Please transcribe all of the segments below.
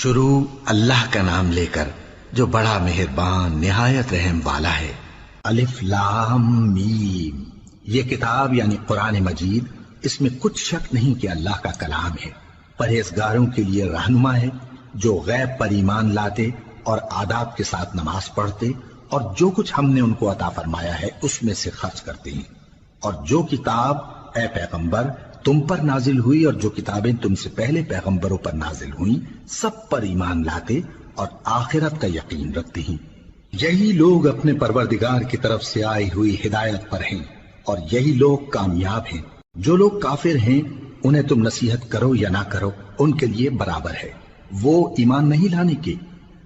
شروع اللہ کا نام لے کر جو بڑا مہربان نہایت رحم والا ہے۔ الف لام میم، یہ کتاب یعنی قرآن مجید، اس میں کچھ شک نہیں کہ اللہ کا کلام ہے، پرہیزگاروں کے لیے رہنما ہے جو غیب پر ایمان لاتے اور آداب کے ساتھ نماز پڑھتے اور جو کچھ ہم نے ان کو عطا فرمایا ہے اس میں سے خرچ کرتے ہیں، اور جو کتاب اے پیغمبر تم پر نازل ہوئی اور جو کتابیں تم سے پہلے پیغمبروں پر نازل ہوئیں سب پر ایمان لاتے اور آخرت کا یقین رکھتے ہیں۔ یہی لوگ اپنے پروردگار کی طرف سے آئی ہوئی ہدایت پر ہیں اور یہی لوگ کامیاب ہیں۔ جو لوگ کافر ہیں انہیں تم نصیحت کرو یا نہ کرو ان کے لیے برابر ہے، وہ ایمان نہیں لانے کے۔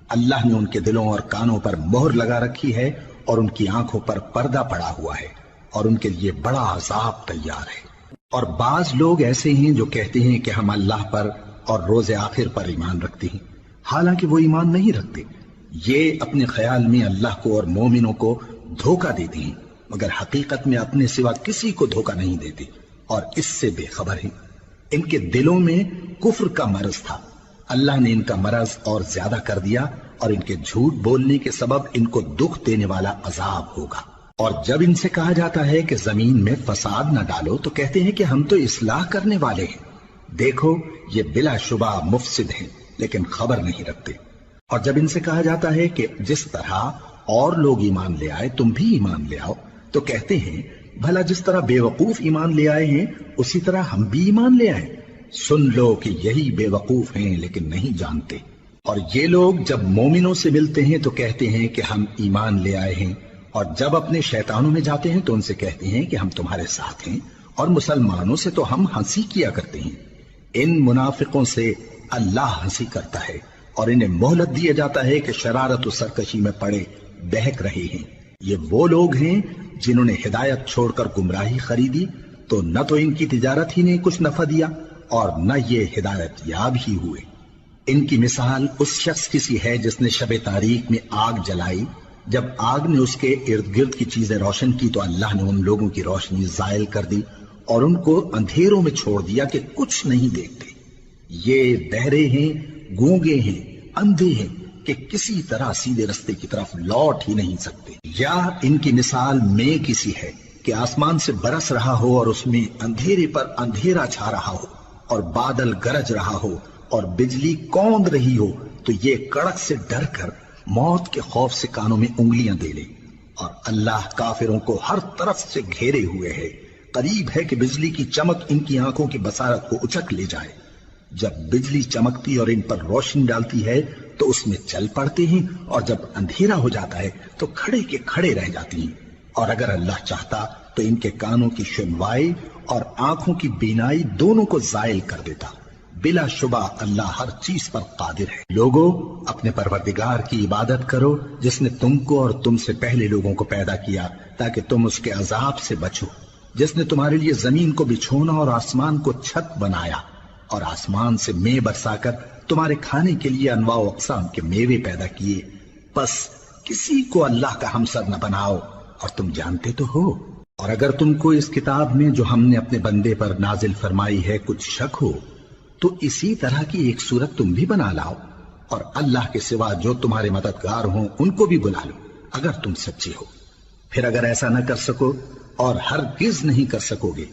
اللہ نے ان کے دلوں اور کانوں پر مہر لگا رکھی ہے اور ان کی آنکھوں پر پردہ پڑا ہوا ہے اور ان کے لیے بڑا عذاب تیار ہے۔ اور بعض لوگ ایسے ہیں جو کہتے ہیں کہ ہم اللہ پر اور روز آخر پر ایمان رکھتے ہیں، حالانکہ وہ ایمان نہیں رکھتے۔ یہ اپنے خیال میں اللہ کو اور مومنوں کو دھوکہ دیتے ہیں، مگر حقیقت میں اپنے سوا کسی کو دھوکہ نہیں دیتے اور اس سے بے خبر ہیں۔ ان کے دلوں میں کفر کا مرض تھا، اللہ نے ان کا مرض اور زیادہ کر دیا اور ان کے جھوٹ بولنے کے سبب ان کو دکھ دینے والا عذاب ہوگا۔ اور جب ان سے کہا جاتا ہے کہ زمین میں فساد نہ ڈالو تو کہتے ہیں کہ ہم تو اصلاح کرنے والے ہیں، دیکھو یہ بلا شبہ مفسد ہیں لیکن خبر نہیں رکھتے۔ اور جب ان سے کہا جاتا ہے کہ جس طرح اور لوگ ایمان لے آئے تم بھی ایمان لے آؤ تو کہتے ہیں بھلا جس طرح بے وقوف ایمان لے آئے ہیں اسی طرح ہم بھی ایمان لے آئیں۔ سن لو کہ یہی بے وقوف ہیں لیکن نہیں جانتے۔ اور یہ لوگ جب مومنوں سے ملتے ہیں تو کہتے ہیں کہ ہم ایمان لے آئے ہیں، اور جب اپنے شیطانوں میں جاتے ہیں تو ان سے کہتے ہیں کہ ہم تمہارے ساتھ ہیں، اور مسلمانوں سے تو ہم ہنسی کیا کرتے ہیں۔ ان منافقوں سے اللہ ہنسی کرتا ہے اور انہیں مہلت دیا جاتا ہے کہ شرارت و سرکشی میں پڑے بہک رہے ہیں۔ یہ وہ لوگ ہیں جنہوں نے ہدایت چھوڑ کر گمراہی خریدی تو نہ تو ان کی تجارت ہی نے کچھ نفع دیا اور نہ یہ ہدایت یاب ہی ہوئے۔ ان کی مثال اس شخص کی سی ہے جس نے شب تاریک میں آگ جلائی، جب آگ نے اس کے ارد گرد کی چیزیں روشن کی تو اللہ نے ان لوگوں کی روشنی زائل کر دی اور ان کو اندھیروں میں چھوڑ دیا کہ کچھ نہیں دیکھتے۔ یہ بہرے ہیں، گونگے ہیں، اندھے ہیں کہ کسی طرح سیدھے رستے کی طرف لوٹ ہی نہیں سکتے۔ یا ان کی مثال میں کسی ہے کہ آسمان سے برس رہا ہو اور اس میں اندھیرے پر اندھیرا چھا رہا ہو اور بادل گرج رہا ہو اور بجلی کوند رہی ہو تو یہ کڑک سے ڈر کر موت کے خوف سے کانوں میں انگلیاں دے لے۔ اور اللہ کافروں کو ہر طرف سے گھیرے ہوئے ہے، قریب ہے کہ بجلی کی چمک ان کی آنکھوں کی بصارت کو اچک لے جائے۔ جب بجلی چمکتی اور ان پر روشنی ڈالتی ہے تو اس میں چل پڑتے ہیں، اور جب اندھیرا ہو جاتا ہے تو کھڑے کے کھڑے رہ جاتی ہیں۔ اور اگر اللہ چاہتا تو ان کے کانوں کی سنوائی اور آنکھوں کی بینائی دونوں کو زائل کر دیتا۔ بلا شبہ اللہ ہر چیز پر قادر ہے۔ لوگوں اپنے پروردگار کی عبادت کرو جس نے تم کو اور تم سے پہلے لوگوں کو پیدا کیا تاکہ تم اس کے عذاب سے بچو، جس نے تمہارے لیے زمین کو بچھونا اور آسمان کو چھت بنایا اور آسمان سے مے برسا کر تمہارے کھانے کے لیے انواع و اقسام کے میوے پیدا کیے، پس کسی کو اللہ کا ہمسر نہ بناؤ اور تم جانتے تو ہو۔ اور اگر تم کو اس کتاب میں جو ہم نے اپنے بندے پر نازل فرمائی ہے کچھ شک ہو تو اسی طرح کی ایک صورت تم بھی بنا لاؤ اور اللہ کے سوا جو تمہارے مددگار ہوں ان کو بھی بلا لو اگر تم سچے ہو۔ پھر اگر ایسا نہ کر سکو اور ہرگز نہیں کر سکو گے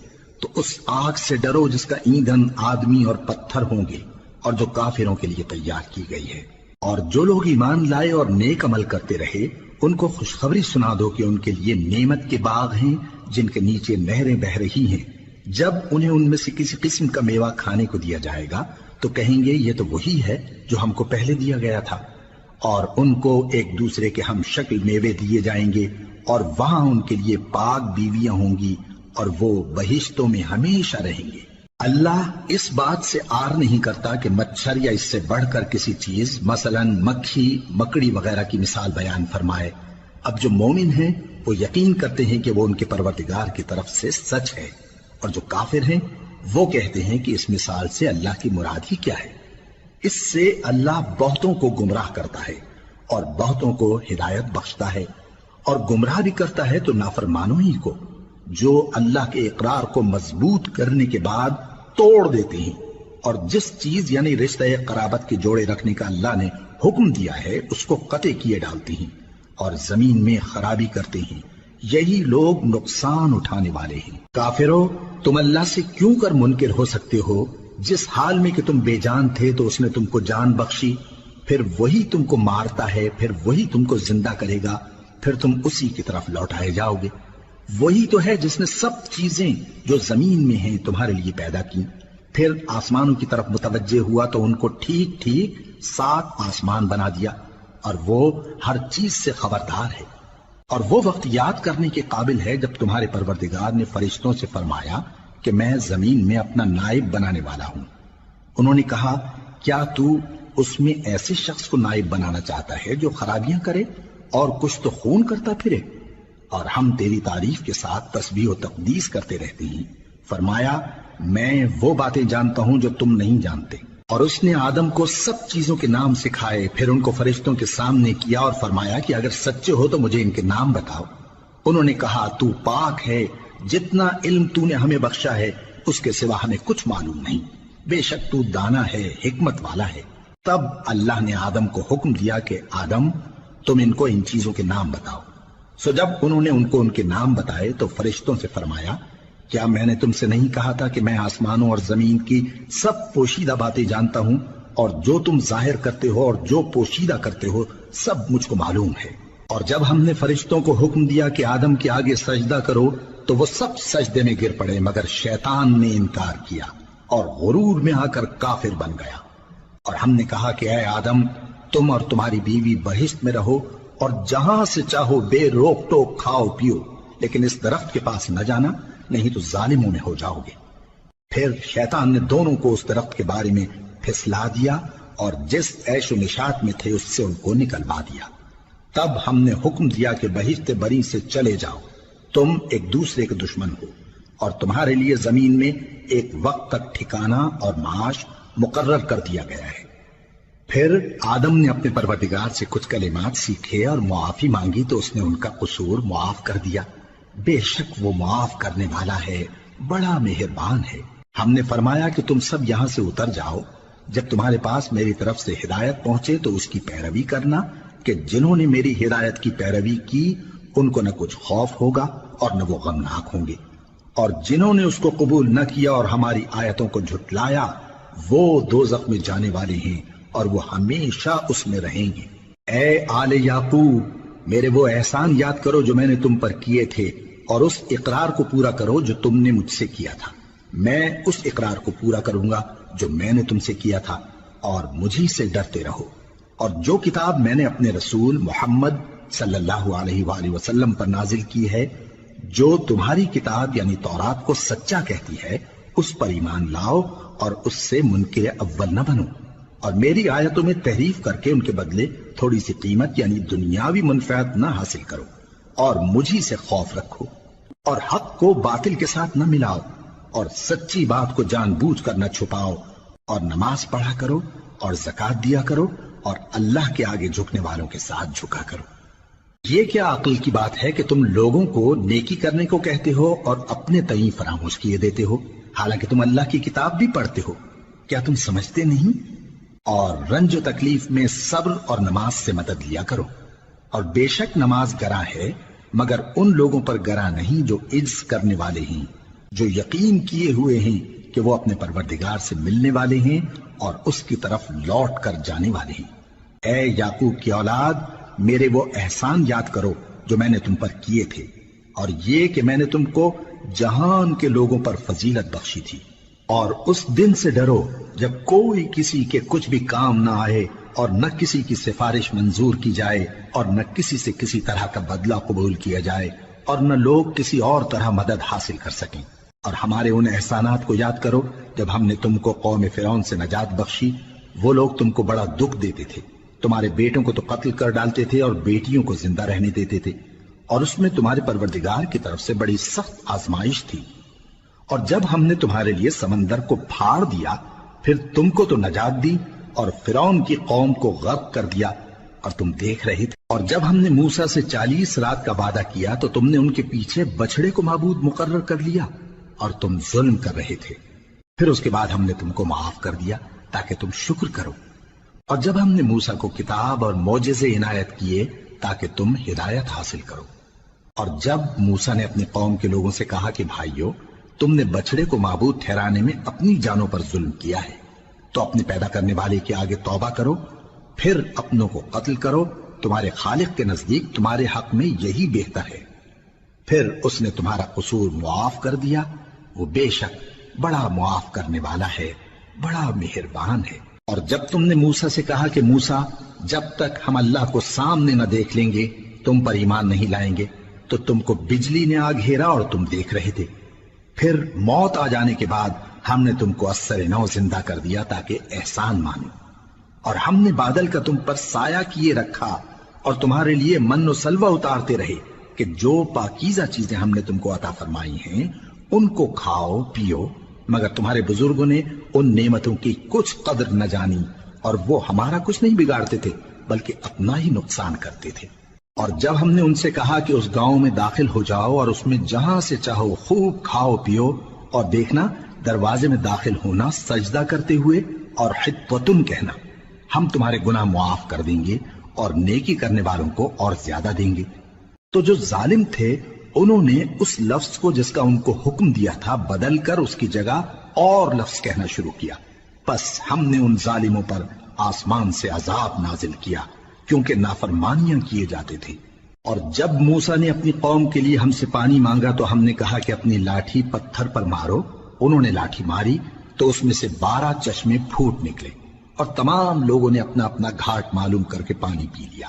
تو اس آگ سے ڈرو جس کا ایندھن آدمی اور پتھر ہوں گے اور جو کافروں کے لیے تیار کی گئی ہے۔ اور جو لوگ ایمان لائے اور نیک عمل کرتے رہے ان کو خوشخبری سنا دو کہ ان کے لیے نعمت کے باغ ہیں جن کے نیچے نہریں بہہ رہی ہیں۔ جب انہیں ان میں سے کسی قسم کا میوہ کھانے کو دیا جائے گا تو کہیں گے یہ تو وہی ہے جو ہم کو پہلے دیا گیا تھا، اور ان کو ایک دوسرے کے ہم شکل میوے دیے جائیں گے اور وہاں ان کے لیے پاک بیویاں ہوں گی اور وہ بہشتوں میں ہمیشہ رہیں گے۔ اللہ اس بات سے آر نہیں کرتا کہ مچھر یا اس سے بڑھ کر کسی چیز مثلا مکھی مکڑی وغیرہ کی مثال بیان فرمائے۔ اب جو مومن ہیں وہ یقین کرتے ہیں کہ وہ ان کے پروردگار کی طرف سے سچ ہے، اور جو کافر ہیں وہ کہتے ہیں کہ اس مثال سے اللہ کی مراد ہی کیا ہے۔ اس سے اللہ بہتوں کو گمراہ کرتا ہے اور بہتوں کو ہدایت بخشتا ہے، اور گمراہ بھی کرتا ہے تو نافرمانوں ہی کو، جو اللہ کے اقرار کو مضبوط کرنے کے بعد توڑ دیتے ہیں اور جس چیز یعنی رشتہ قرابت کے جوڑے رکھنے کا اللہ نے حکم دیا ہے اس کو قطع کیے ڈالتے ہیں اور زمین میں خرابی کرتے ہیں، یہی لوگ نقصان اٹھانے والے ہیں۔ کافرو، تم اللہ سے کیوں کر منکر ہو سکتے ہو؟ جس حال میں کہ تم بے جان تھے تو اس نے تم کو جان بخشی، پھر وہی تم کو مارتا ہے، پھر وہی تم کو زندہ کرے گا، پھر تم اسی کی طرف لوٹائے جاؤ گے۔ وہی تو ہے جس نے سب چیزیں جو زمین میں ہیں تمہارے لیے پیدا کی، پھر آسمانوں کی طرف متوجہ ہوا تو ان کو ٹھیک ٹھیک 7 آسمان بنا دیا، اور وہ ہر چیز سے خبردار ہے۔ اور وہ وقت یاد کرنے کے قابل ہے جب تمہارے پروردگار نے فرشتوں سے فرمایا کہ میں زمین میں اپنا نائب بنانے والا ہوں۔ انہوں نے کہا، کیا تو اس میں ایسے شخص کو نائب بنانا چاہتا ہے جو خرابیاں کرے اور کچھ تو خون کرتا پھرے؟ اور ہم تیری تعریف کے ساتھ تسبیح و تقدیس کرتے رہتے ہیں۔ فرمایا، میں وہ باتیں جانتا ہوں جو تم نہیں جانتے۔ اور اس نے آدم کو سب چیزوں کے نام سکھائے، پھر ان کو فرشتوں کے سامنے کیا اور فرمایا کہ اگر سچے ہو تو مجھے ان کے نام بتاؤ۔ انہوں نے کہا، تو پاک ہے، جتنا علم تو نے ہمیں بخشا ہے اس کے سوا ہمیں کچھ معلوم نہیں، بے شک تو دانا ہے، حکمت والا ہے۔ تب اللہ نے آدم کو حکم دیا کہ آدم، تم ان کو ان چیزوں کے نام بتاؤ۔ سو جب انہوں نے ان کو ان کے نام بتائے تو فرشتوں سے فرمایا، کیا میں نے تم سے نہیں کہا تھا کہ میں آسمانوں اور زمین کی سب پوشیدہ باتیں جانتا ہوں، اور جو تم ظاہر کرتے ہو اور جو پوشیدہ کرتے ہو سب مجھ کو معلوم ہے۔ اور جب ہم نے فرشتوں کو حکم دیا کہ آدم کے آگے سجدہ کرو تو وہ سب سجدے میں گر پڑے، مگر شیطان نے انکار کیا اور غرور میں آ کر کافر بن گیا۔ اور ہم نے کہا کہ اے آدم، تم اور تمہاری بیوی بہشت میں رہو اور جہاں سے چاہو بے روک ٹوک کھاؤ پیو، لیکن اس درخت کے پاس نہ جانا، نہیں تو ظالموں میں ہو جاؤ گے۔ پھر شیطان نے دونوں کو اس درخت کے بارے میں پھسلا دیا اور جس عیش و نشاط میں تھے اس سے ان کو نکلوا دیا۔ تب ہم نے حکم دیا کہ بہشت بری سے چلے جاؤ، تم ایک دوسرے کے دشمن ہو، اور تمہارے لیے زمین میں ایک وقت تک ٹھکانہ اور معاش مقرر کر دیا گیا ہے۔ پھر آدم نے اپنے پروردگار سے کچھ کلمات سیکھے اور معافی مانگی تو اس نے ان کا قصور معاف کر دیا۔ بے شک وہ معاف کرنے والا ہے، بڑا مہربان ہے۔ ہم نے فرمایا کہ تم سب یہاں سے اتر جاؤ، جب تمہارے پاس میری طرف سے ہدایت پہنچے تو اس کی پیروی کرنا، کہ جنہوں نے میری ہدایت کی پیروی کی ان کو نہ کچھ خوف ہوگا اور نہ وہ غمناک ہوں گے، اور جنہوں نے اس کو قبول نہ کیا اور ہماری آیتوں کو جھٹلایا وہ دوزخ میں جانے والے ہیں اور وہ ہمیشہ اس میں رہیں گے۔ اے آل یعقوب، میرے وہ احسان یاد کرو جو میں نے تم پر کیے تھے، اور اس اقرار کو پورا کرو جو تم نے مجھ سے کیا تھا۔ میں اس اقرار کو پورا کروں گا جو میں نے تم سے کیا تھا، اور مجھی سے ڈرتے رہو۔ اور جو کتاب میں نے اپنے رسول محمد صلی اللہ علیہ وآلہ وسلم پر نازل کی ہے، جو تمہاری کتاب یعنی تورات کو سچا کہتی ہے، اس پر ایمان لاؤ اور اس سے منکر اول نہ بنو، اور میری آیتوں میں تحریف کر کے ان کے بدلے تھوڑی سی قیمت یعنی دنیاوی منفعت نہ حاصل کرو، اور مجھی سے خوف رکھو، اور حق کو باطل کے ساتھ نہ ملاؤ، اور سچی بات کو جان بوجھ کر نہ چھپاؤ، اور نماز پڑھا کرو اور زکوٰۃ دیا کرو، اور اللہ کے آگے جھکنے والوں کے ساتھ جھکا کرو۔ یہ کیا عقل کی بات ہے کہ تم لوگوں کو نیکی کرنے کو کہتے ہو اور اپنے تئیں فراموش کیے دیتے ہو، حالانکہ تم اللہ کی کتاب بھی پڑھتے ہو؟ کیا تم سمجھتے نہیں؟ اور رنج و تکلیف میں صبر اور نماز سے مدد لیا کرو، اور بے شک نماز گراں ہے، مگر ان لوگوں پر گراں نہیں جو عجز کرنے والے ہیں، جو یقین کیے ہوئے ہیں کہ وہ اپنے پروردگار سے ملنے والے ہیں اور اس کی طرف لوٹ کر جانے والے ہیں۔ اے یعقوب کی اولاد، میرے وہ احسان یاد کرو جو میں نے تم پر کیے تھے، اور یہ کہ میں نے تم کو جہان کے لوگوں پر فضیلت بخشی تھی۔ اور اس دن سے ڈرو جب کوئی کسی کے کچھ بھی کام نہ آئے، اور نہ کسی کی سفارش منظور کی جائے، اور نہ کسی سے کسی طرح کا بدلہ قبول کیا جائے، اور نہ لوگ کسی اور طرح مدد حاصل کر سکیں۔ اور ہمارے ان احسانات کو یاد کرو جب ہم نے تم کو قوم فرعون سے نجات بخشی۔ وہ لوگ تم کو بڑا دکھ دیتے تھے، تمہارے بیٹوں کو تو قتل کر ڈالتے تھے اور بیٹیوں کو زندہ رہنے دیتے تھے، اور اس میں تمہارے پروردگار کی طرف سے بڑی سخت آزمائش تھی۔ اور جب ہم نے تمہارے لیے سمندر کو پھاڑ دیا، پھر تم کو تو نجات دی اور فرعون کی قوم کو غرق کر دیا، اور تم دیکھ رہے تھے۔ اور جب ہم نے موسیٰ سے 40 رات کا وعدہ کیا تو تم نے ان کے پیچھے بچھڑے کو معبود مقرر کر لیا، اور تم ظلم کر رہے تھے۔ پھر اس کے بعد ہم نے تم کو معاف کر دیا تاکہ تم شکر کرو، اور جب ہم نے موسیٰ کو کتاب اور معجزے عنایت کیے تاکہ تم ہدایت حاصل کرو، اور جب موسیٰ نے اپنی قوم کے لوگوں سے کہا کہ بھائیو، تم نے بچڑے کو معبود ٹھہرانے میں اپنی جانوں پر ظلم کیا ہے، تو اپنے پیدا کرنے والے کے آگے توبہ کرو، پھر اپنوں کو قتل کرو، تمہارے خالق کے نزدیک تمہارے حق میں یہی بہتر ہے۔ پھر اس نے تمہارا قصور معاف کر دیا، وہ بے شک بڑا معاف کرنے والا ہے، بڑا مہربان ہے۔ اور جب تم نے موسیٰ سے کہا کہ موسیٰ، جب تک ہم اللہ کو سامنے نہ دیکھ لیں گے تم پر ایمان نہیں لائیں گے، تو تم کو بجلی نے آ گھیرا اور تم دیکھ رہے تھے، پھر موت آ جانے کے بعد ہم نے تم کو اثر نو زندہ کر دیا تاکہ احسان مانو، اور ہم نے بادل کا تم پر سایہ کیے رکھا اور تمہارے لیے من و سلوہ اتارتے رہے کہ جو پاکیزہ چیزیں ہم نے تم کو عطا فرمائی ہیں ان کو کھاؤ پیو، مگر تمہارے بزرگوں نے ان نعمتوں کی کچھ قدر نہ جانی، اور وہ ہمارا کچھ نہیں بگاڑتے تھے بلکہ اپنا ہی نقصان کرتے تھے۔ اور جب ہم نے ان سے کہا کہ اس گاؤں میں داخل ہو جاؤ اور اس میں جہاں سے چاہو خوب کھاؤ پیو، اور دیکھنا دروازے میں داخل ہونا سجدہ کرتے ہوئے اور حطوتن کہنا، ہم تمہارے گناہ معاف کر دیں گے اور نیکی کرنے والوں کو اور زیادہ دیں گے، تو جو ظالم تھے انہوں نے اس لفظ کو جس کا ان کو حکم دیا تھا بدل کر اس کی جگہ اور لفظ کہنا شروع کیا، پس ہم نے ان ظالموں پر آسمان سے عذاب نازل کیا کیونکہ نافرمانیاں کیے جاتے تھے۔ اور جب موسیٰ نے اپنی قوم کے لیے ہم سے پانی مانگا تو ہم نے کہا کہ اپنی لاٹھی پتھر پر مارو، انہوں نے لاٹھی ماری تو اس میں سے 12 چشمے پھوٹ نکلے، اور تمام لوگوں نے اپنا اپنا گھاٹ معلوم کر کے پانی پی لیا۔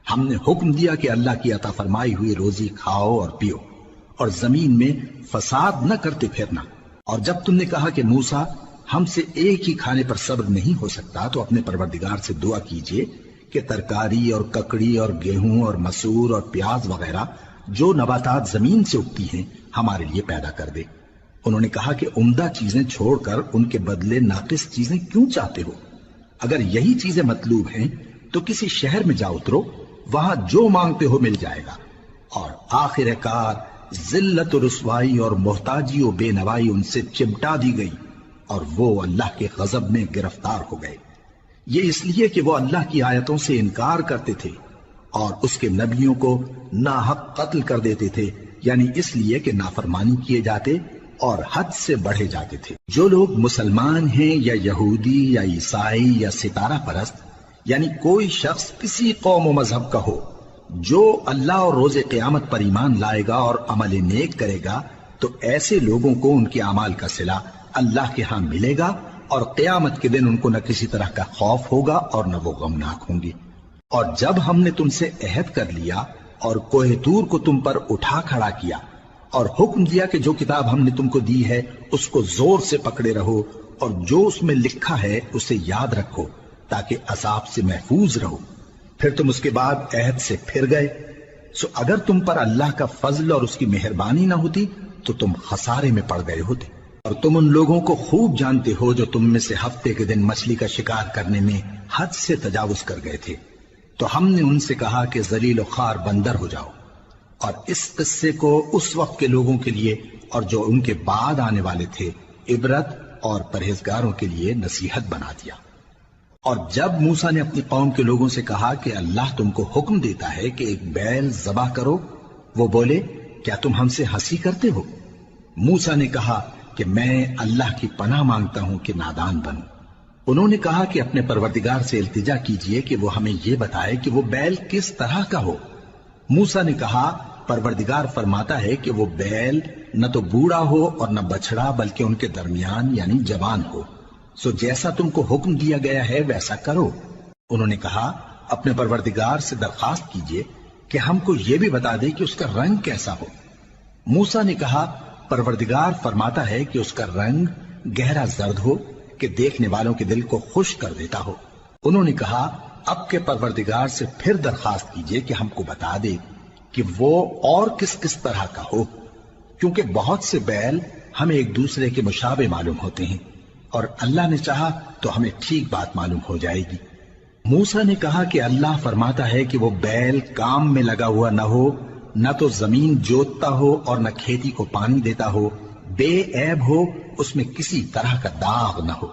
ہم نے حکم دیا کہ اللہ کی عطا فرمائی ہوئی روزی کھاؤ اور پیو، اور زمین میں فساد نہ کرتے پھرنا۔ اور جب تم نے کہا کہ موسیٰ، ہم سے ایک ہی کھانے پر صبر نہیں ہو سکتا، تو اپنے پروردگار سے دعا کیجئے کہ ترکاری اور ککڑی اور گیہوں اور مسور اور پیاز وغیرہ جو نباتات زمین سے اگتی ہیں ہمارے لیے پیدا کر دے۔ انہوں نے کہا کہ عمدہ چیزیں چھوڑ کر ان کے بدلے ناقص چیزیں کیوں چاہتے ہو؟ اگر یہی چیزیں مطلوب ہیں تو کسی شہر میں جا اترو، وہاں جو مانگتے ہو مل جائے گا۔ اور آخر کار ذلت و رسوائی اور محتاجی و بے نوائی ان سے چمٹا دی گئی، اور وہ اللہ کے غضب میں گرفتار ہو گئے، یہ اس لیے کہ وہ اللہ کی آیتوں سے انکار کرتے تھے اور اس کے نبیوں کو ناحق قتل کر دیتے تھے، یعنی اس لیے کہ نافرمانی کیے جاتے اور حد سے بڑھے جاتے تھے۔ جو لوگ مسلمان ہیں یا یہودی یا عیسائی یا ستارہ پرست، یعنی کوئی شخص کسی قوم و مذہب کا ہو، جو اللہ اور روز قیامت پر ایمان لائے گا اور عمل نیک کرے گا، تو ایسے لوگوں کو ان کے اعمال کا صلہ اللہ کے ہاں ملے گا، اور قیامت کے دن ان کو نہ کسی طرح کا خوف ہوگا اور نہ وہ غمناک ہوں گے۔ اور جب ہم نے تم سے عہد کر لیا اور کوہ طور کو تم پر اٹھا کھڑا کیا اور حکم دیا کہ جو کتاب ہم نے تم کو دی ہے اس کو زور سے پکڑے رہو، اور جو اس میں لکھا ہے اسے یاد رکھو تاکہ عذاب سے محفوظ رہو، پھر تم اس کے بعد عہد سے پھر گئے، سو اگر تم پر اللہ کا فضل اور اس کی مہربانی نہ ہوتی تو تم خسارے میں پڑ گئے ہوتے۔ اور تم ان لوگوں کو خوب جانتے ہو جو تم میں سے ہفتے کے دن مچھلی کا شکار کرنے میں حد سے تجاوز کر گئے تھے، تو ہم نے ان سے کہا کہ ذلیل و خوار بندر ہو جاؤ، اور اس قصے کو اس وقت کے لوگوں کے لیے اور جو ان کے بعد آنے والے تھے عبرت اور پرہیزگاروں کے لیے نصیحت بنا دیا۔ اور جب موسیٰ نے اپنی قوم کے لوگوں سے کہا کہ اللہ تم کو حکم دیتا ہے کہ ایک بیل ذبح کرو، وہ بولے کیا تم ہم سے ہنسی کرتے ہو؟ موسیٰ نے کہا کہ میں اللہ کی پناہ مانگتا ہوں کہ نادان بنوں۔ انہوں نے کہا کہ اپنے پروردگار سے التجا کیجئے کہ وہ ہمیں یہ بتائے کہ وہ بیل کس طرح کا ہو۔ موسیٰ نے کہا پروردگار فرماتا ہے کہ وہ بیل نہ تو بوڑھا ہو اور نہ بچڑا بلکہ ان کے درمیان یعنی جوان ہو، سو جیسا تم کو حکم دیا گیا ہے ویسا کرو۔ انہوں نے کہا اپنے پروردگار سے درخواست کیجئے کہ ہم کو یہ بھی بتا دے کہ اس کا رنگ کیسا ہو۔ موسیٰ نے کہا پروردگار فرماتا ہے کہ اس کا رنگ گہرا زرد ہو کہ دیکھنے والوں کے دل کو خوش کر دیتا ہو۔ انہوں نے کہا اب کے پروردگار سے پھر درخواست کیجئے کہ ہم کو بتا دے کہ وہ اور کس کس طرح کا ہو، کیونکہ بہت سے بیل ہمیں ایک دوسرے کے مشابہ معلوم ہوتے ہیں، اور اللہ نے چاہا تو ہمیں ٹھیک بات معلوم ہو جائے گی۔ موسیٰ نے کہا کہ اللہ فرماتا ہے کہ وہ بیل کام میں لگا ہوا نہ ہو، نہ تو زمین جوتتا ہو اور نہ کھیتی کو پانی دیتا ہو، بے عیب ہو، اس میں کسی طرح کا داغ نہ ہو۔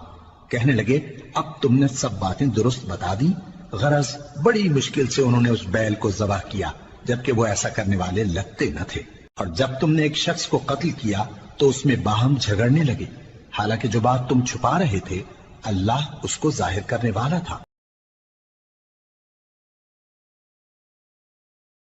کہنے لگے اب تم نے سب باتیں درست بتا دی۔ غرض بڑی مشکل سے انہوں نے اس بیل کو ذبح کیا، جبکہ وہ ایسا کرنے والے لگتے نہ تھے۔ اور جب تم نے ایک شخص کو قتل کیا تو اس میں باہم جھگڑنے لگے، حالانکہ جو بات تم چھپا رہے تھے اللہ اس کو ظاہر کرنے والا تھا۔